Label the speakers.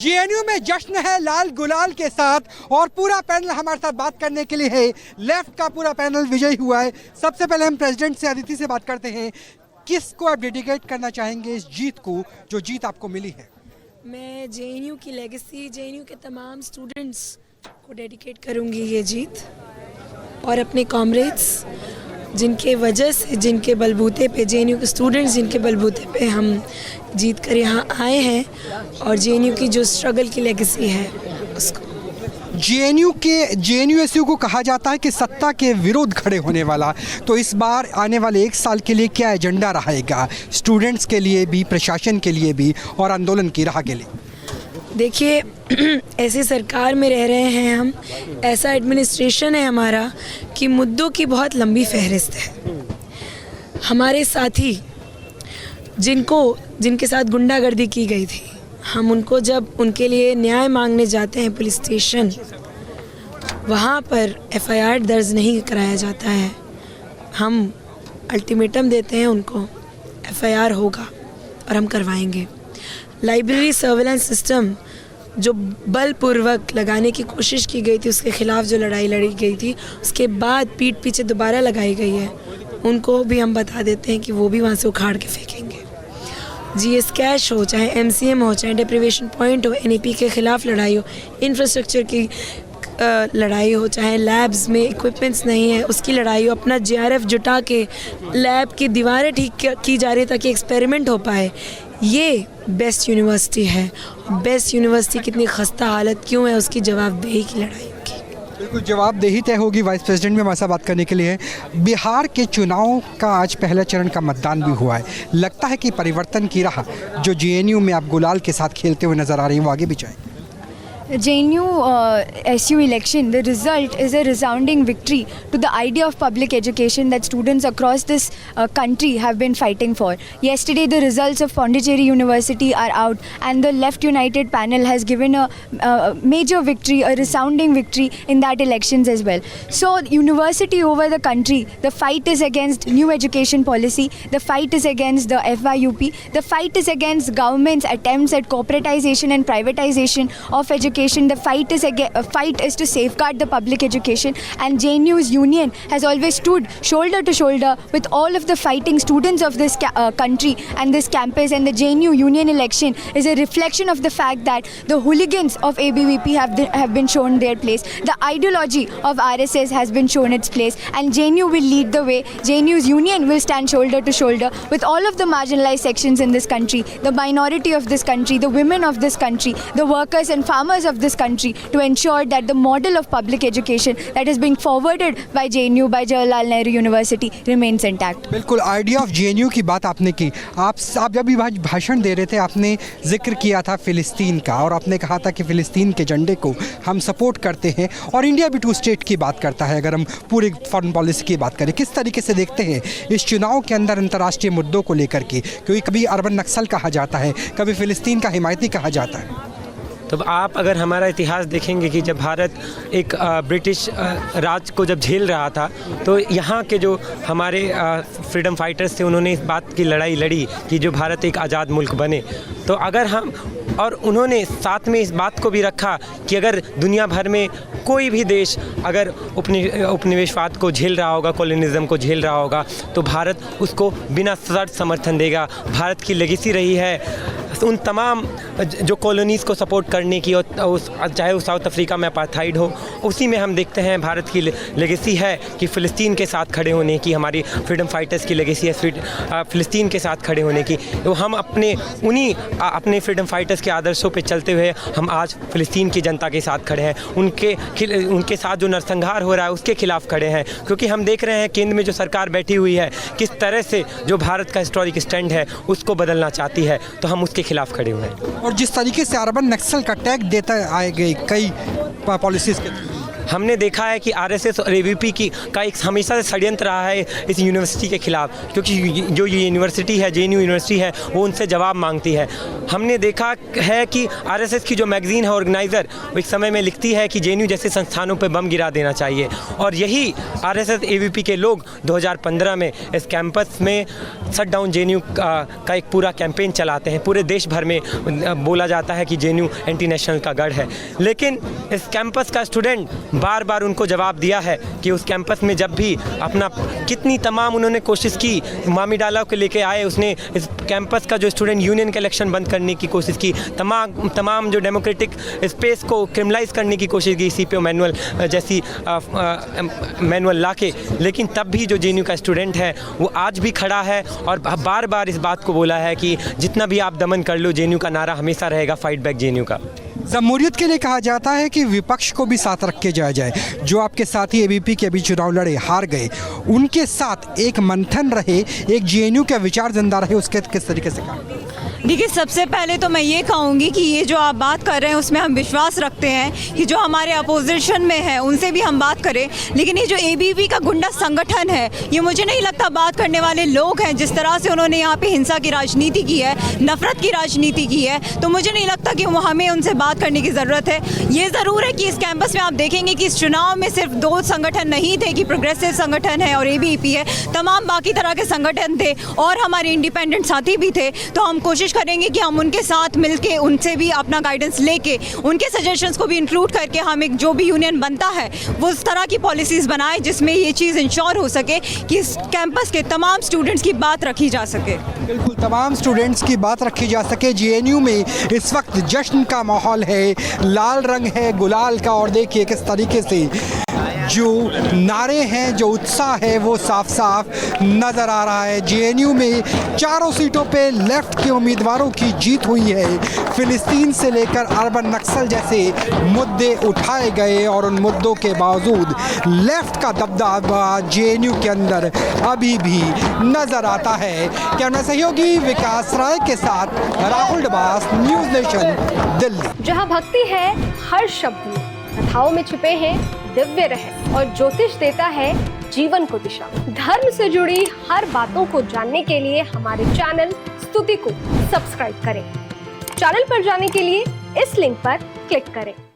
Speaker 1: JNU में जश्न है लाल गुलाल के साथ और पूरा पैनल हमारे साथ बात करने के लिए है। लेफ्ट का पूरा पैनल विजयी हुआ है। सबसे पहले हम प्रेसिडेंट से अदिति से बात करते हैं। किसको आप डेडिकेट करना चाहेंगे इस जीत को, जो जीत आपको मिली है?
Speaker 2: मैं जेएनयू की लेगेसी, जेएनयू के तमाम स्टूडेंट्स को डेडिकेट करूंगी ये जीत, और अपने कॉमरेड्स जिनके वजह से, जिनके बलबूते पे, जेएनयू के स्टूडेंट्स जिनके बलबूते पे हम जीत कर यहाँ आए हैं, और जेएनयू की जो स्ट्रगल की लेगेसी है उसको।
Speaker 1: जेएनयूएसयू को कहा जाता है कि सत्ता के विरोध खड़े होने वाला, तो इस बार आने वाले एक साल के लिए क्या एजेंडा रहेगा स्टूडेंट्स के लिए भी, प्रशासन के लिए भी और आंदोलन की राह के लिए?
Speaker 2: देखिए, ऐसी सरकार में रह रहे हैं हम, ऐसा एडमिनिस्ट्रेशन है हमारा कि मुद्दों की बहुत लंबी फहरिस्त है। हमारे साथी जिनके साथ गुंडागर्दी की गई थी, हम उनको जब उनके लिए न्याय मांगने जाते हैं पुलिस स्टेशन, वहाँ पर एफआईआर दर्ज नहीं कराया जाता है। हम अल्टीमेटम देते हैं उनको, एफआईआर होगा और हम करवाएंगे। लाइब्रेरी सर्वेलेंस सिस्टम जो बलपूर्वक लगाने की कोशिश की गई थी, उसके खिलाफ जो लड़ाई लड़ी गई थी, उसके बाद पीठ पीछे दोबारा लगाई गई है, उनको भी हम बता देते हैं कि वो भी वहाँ से उखाड़ के फेंकेंगे। जीएस कैश हो, चाहे एमसीएम हो, चाहे डेप्रिवेशन पॉइंट हो, एनईपी के खिलाफ लड़ाई हो, इंफ्रास्ट्रक्चर की लड़ाई हो, चाहे लैब्स में इक्विपमेंट्स नहीं है उसकी लड़ाई हो, अपना जीआरएफ जुटा के लैब की दीवारें ठीक की जा रही ताकि एक्सपेरिमेंट हो पाए। ये बेस्ट यूनिवर्सिटी है। बेस्ट यूनिवर्सिटी कितनी खस्ता हालत क्यों है, उसकी जवाबदेही की लड़ाई होगी।
Speaker 1: बिल्कुल जवाबदेही तय होगी। वाइस प्रेसिडेंट में हमारे साथ बात करने के लिए है। बिहार के चुनाव का आज पहला चरण का मतदान भी हुआ है। लगता है कि परिवर्तन की राह जो जेएनयू में आप गुलाल के साथ खेलते हुए नजर आ रही है वो आगे भी जाएगी?
Speaker 3: JNU SU election, the result is a resounding victory to the idea of public education that students across this country have been fighting for. Yesterday, the results of Pondicherry University are out, and the Left United panel has given a major victory, a resounding victory in that elections as well. So, university over the country, the fight is against new education policy, the fight is against the FYUP, the fight is against government's attempts at corporatization and privatization of education. The fight is to safeguard the public education, and JNU's union has always stood shoulder to shoulder with all of the fighting students of this country and this campus. And the JNU union election is a reflection of the fact that the hooligans of ABVP have been shown their place. The ideology of RSS has been shown its place, and JNU will lead the way. JNU's union will stand shoulder to shoulder with all of the marginalized sections in this country, the minority of this country, the women of this country, the workers and farmers of this country, to ensure that the model of public education that is being forwarded by JNU, by Jawaharlal Nehru University, remains intact.
Speaker 1: बिल्कुल, idea of JNU की बात आपने की। आप जब भी भाषण दे रहे थे आपने जिक्र किया था फिलिस्तीन का, और आपने कहा था कि फिलिस्तीन के झंडे को हम सपोर्ट करते हैं और इंडिया भी टू स्टेट की बात करता है। अगर हम पूरी फॉरेन पॉलिसी की बात करें, किस तरीके से देखते हैं इस चुनाव के अंदर अंतर्राष्ट्रीय मुद्दों को लेकर के? क्योंकि कभी अरबन नक्सल कहा जाता है, कभी फिलिस्तीन का हिमायती कहा जाता है।
Speaker 4: तो आप अगर हमारा इतिहास देखेंगे कि जब भारत एक ब्रिटिश राज को जब झेल रहा था, तो यहाँ के जो हमारे फ्रीडम फाइटर्स थे, उन्होंने इस बात की लड़ाई लड़ी कि जो भारत एक आज़ाद मुल्क बने। तो अगर हम, और उन्होंने साथ में इस बात को भी रखा कि अगर दुनिया भर में कोई भी देश अगर उपनिवेशवाद को झेल रहा होगा, कॉलोनिज्म को झेल रहा होगा, तो भारत उसको बिना शर्त समर्थन देगा। भारत की लेगेसी रही है उन तमाम जो कॉलोनीज़ को सपोर्ट करने की, और चाहे वो साउथ अफ्रीका में अपार्थाइड हो, उसी में हम देखते हैं भारत की लेगेसी है कि फ़िलिस्तीन के साथ खड़े होने की। हमारी फ्रीडम फाइटर्स की लेगेसी है फ़िलिस्तीन के साथ खड़े होने की। तो हम अपने फ्रीडम फाइटर्स के आदर्शों पे चलते हुए हम आज फ़िलिस्तीन की जनता के साथ खड़े हैं। उनके साथ जो नरसंहार हो रहा है उसके खिलाफ़ खड़े हैं, क्योंकि हम देख रहे हैं केंद्र में जो सरकार बैठी हुई है किस तरह से जो भारत का हिस्टोरिक स्टैंड है उसको बदलना चाहती है, तो हम उसके खिलाफ खड़े हुए हैं।
Speaker 1: और जिस तरीके से अरबन नक्सल का टैग देता आए गए कई पॉलिसीज़ के,
Speaker 4: हमने देखा है कि आरएसएस और एबीपी का एक हमेशा से षड्यंत्र रहा है इस यूनिवर्सिटी के खिलाफ, क्योंकि जो ये यूनिवर्सिटी है, जेएनयू यूनिवर्सिटी है, वो उनसे जवाब मांगती है। हमने देखा है कि आरएसएस की जो मैगज़ीन है ऑर्गेनाइज़र, वो एक समय में लिखती है कि जेएनयू जैसे संस्थानों पर बम गिरा देना चाहिए, और यही आरएसएस एबीपी के लोग 2015 में इस कैंपस में शट डाउन जेएनयू का एक पूरा कैंपेन चलाते हैं। पूरे देश भर में बोला जाता है कि जेएनयू एंटी नेशनल का गढ़ है, लेकिन इस कैंपस का स्टूडेंट बार बार उनको जवाब दिया है कि उस कैंपस में जब भी अपना कितनी तमाम उन्होंने कोशिश की, मामी डाला को लेके आए, उसने इस कैंपस का जो स्टूडेंट यूनियन का इलेक्शन बंद करने की कोशिश की, तमाम जो डेमोक्रेटिक स्पेस को क्रिमिनलाइज करने की कोशिश की, सीपीओ मैनुअल जैसी मैनुअल लाके, लेकिन तब भी जो जेएनयू का स्टूडेंट है वो आज भी खड़ा है और बार बार इस बात को बोला है कि जितना भी आप दमन कर लो, जेएनयू का नारा हमेशा रहेगा, फाइट बैक जेएनयू का।
Speaker 1: जमहूरियत के लिए कहा जाता है कि विपक्ष को भी साथ रख के जाया जाए। जो आपके साथी एबीपी के अभी चुनाव लड़े, हार गए, उनके साथ एक मंथन रहे, एक जेएनयू का विचार जिंदा रहे, उसके किस तरीके से कहा?
Speaker 5: देखिए, सबसे पहले तो मैं ये कहूँगी कि ये जो आप बात कर रहे हैं उसमें हम विश्वास रखते हैं कि जो हमारे अपोजिशन में है उनसे भी हम बात करें, लेकिन ये जो एबीवी का गुंडा संगठन है, ये मुझे नहीं लगता बात करने वाले लोग हैं। जिस तरह से उन्होंने यहाँ पे हिंसा की राजनीति की है, नफरत की राजनीति की है, तो मुझे नहीं लगता कि हमें उनसे बात करने की ज़रूरत है। ये ज़रूर है कि इस कैंपस में आप देखेंगे कि इस चुनाव में सिर्फ 2 संगठन नहीं थे कि प्रोग्रेसिव संगठन है और एबीवीपी है, तमाम बाकी तरह के संगठन थे और हमारे इंडिपेंडेंट साथी भी थे। तो हम कोशिश करेंगे कि हम उनके साथ मिलके उनसे भी अपना गाइडेंस लेके, उनके सजेशंस को भी इंक्लूड करके हम एक जो भी यूनियन बनता है वो उस तरह की पॉलिसीज़ बनाए जिसमें ये चीज़ इंश्योर हो सके कि इस कैंपस के तमाम स्टूडेंट्स की बात रखी जा सके।
Speaker 1: बिल्कुल, तमाम स्टूडेंट्स की बात रखी जा सके। जेएनयू में इस वक्त जश्न का माहौल है, लाल रंग है गुलाल का, और देखिए किस तरीके से जो नारे हैं, जो उत्साह है, वो साफ साफ नज़र आ रहा है। जेएनयू में 4 सीटों पे लेफ्ट के उम्मीदवारों की जीत हुई है। फ़िलिस्तीन से लेकर अर्बन नक्सल जैसे मुद्दे उठाए गए और उन मुद्दों के बावजूद लेफ्ट का दबदबा जेएनयू के अंदर अभी भी नज़र आता है। कैमरा सहयोगी विकास राय के साथ राहुल डबास, न्यूज़ नेशन, दिल्ली।
Speaker 6: जहाँ भक्ति है हर शब्द में, कथाओं में छुपे हैं दिव्य रहस्य और ज्योतिष देता है जीवन को दिशा। धर्म से जुड़ी हर बातों को जानने के लिए हमारे चैनल स्तुति को सब्सक्राइब करें। चैनल पर जाने के लिए इस लिंक पर क्लिक करें।